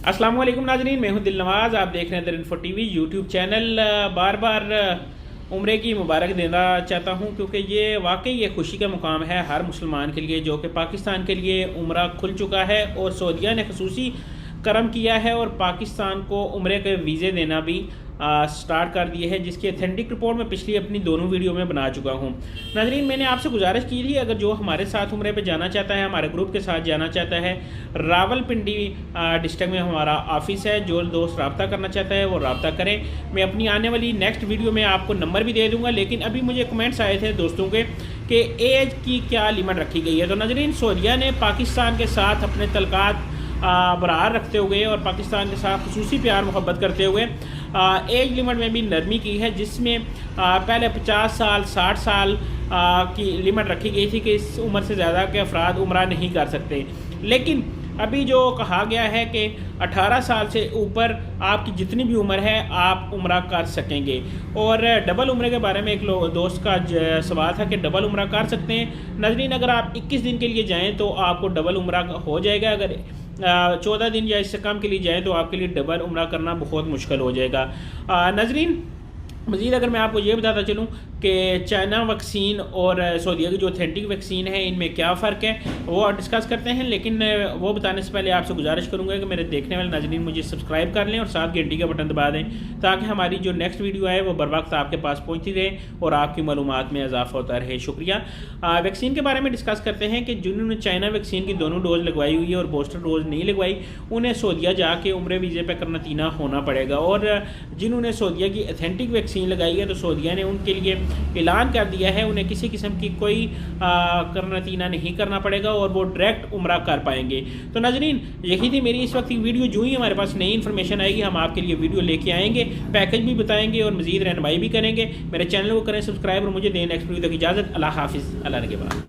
अस्सलाम वालेकुम नाजरीन, मैं हूं दिल नवाज़। आप देख रहे हैं दर इन्फो टीवी यूट्यूब चैनल। बार बार उम्रे की मुबारक देना चाहता हूं क्योंकि ये वाकई ये खुशी का मुकाम है हर मुसलमान के लिए, जो कि पाकिस्तान के लिए उम्रा खुल चुका है और सऊदीया ने खसूसी करम किया है और पाकिस्तान को उम्रे के वीज़े देना भी स्टार्ट कर दिए है, जिसकी अथेंटिक रिपोर्ट मैं पिछली अपनी दोनों वीडियो में बना चुका हूं। नाजरीन, मैंने आपसे गुजारिश की थी, अगर जो हमारे साथ उम्रे पे जाना चाहता है, हमारे ग्रुप के साथ जाना चाहता है, रावलपिंडी डिस्ट्रिक्ट में हमारा ऑफिस है, जो दोस्त रब्ता करना चाहता है वो रब्ता करें। मैं अपनी आने वाली नेक्स्ट वीडियो में आपको नंबर भी दे दूँगा, लेकिन अभी मुझे कमेंट्स आए थे दोस्तों के कि एज की क्या लिमिट रखी गई है। तो नाजरीन, सऊदीया ने पाकिस्तान के साथ अपने तल्कात बरकरार रखते हुए और पाकिस्तान के साथ खसूसी प्यार मोहब्बत करते हुए एज लिमिट में भी नरमी की है, जिसमें पहले 50 साल 60 साल की लिमिट रखी गई थी कि इस उम्र से ज़्यादा के अफराद उम्रा नहीं कर सकते। लेकिन अभी जो कहा गया है कि 18 साल से ऊपर आपकी जितनी भी उम्र है आप उम्रा कर सकेंगे। और डबल उम्रे के बारे में एक दोस्त का सवाल था कि डबल उम्रा कर सकते हैं। नाज़रीन, अगर आप 21 दिन के लिए जाएं तो आपको डबल उम्रा हो जाएगा। अगर 14 दिन या इससे कम के लिए जाएं तो आपके लिए डबल उम्रा करना बहुत मुश्किल हो जाएगा। नाज़रीन, मज़ीद अगर मैं आपको ये बताता चलूँ कि चाइना वैक्सीन और सऊदीया की जो ऑथेंटिक वैक्सीन है, इनमें क्या फ़र्क है वो डिस्कस करते हैं। लेकिन वो बताने से पहले आपसे गुजारिश करूँगा कि मेरे देखने वाले नाज़रीन मुझे सब्सक्राइब कर लें और साथ घंटी का बटन दबा दें, ताकि हमारी जो नेक्स्ट वीडियो है वो बर वक्त आपके पास पहुँचती रहे और आपकी मालूमात में इजाफा होता रहे। शुक्रिया। वैक्सीन के बारे में डिस्कस करते हैं कि जिन्होंने चाइना वैक्सीन की दोनों डोज लगवाई हुई है और बूस्टर डोज नहीं लगवाई, उन्हें सऊदीया जाके उम्रे वीज़े पर करनतीना होना पड़ेगा। और जिन्होंने सऊदीया की ऑथेंटिक वैक्सीन लगाई है तो सऊदीया ने उनके लिए ऐलान कर दिया है उन्हें किसी किस्म की कोई करनतीना नहीं करना पड़ेगा और वो डायरेक्ट उम्रा कर पाएंगे। तो नाजरीन, यही थी मेरी इस वक्त की वीडियो। जो ही हमारे पास नई इन्फॉर्मेशन आएगी हम आपके लिए वीडियो लेके आएंगे, पैकेज भी बताएंगे और मज़ीद रहनुमाई भी करेंगे। मेरे चैनल को करें सब्सक्राइब और मुझे दें नेक्स्ट वीडियो तक इजाज़त। अल्लाह हाफिज़। अल्लाह के बाद।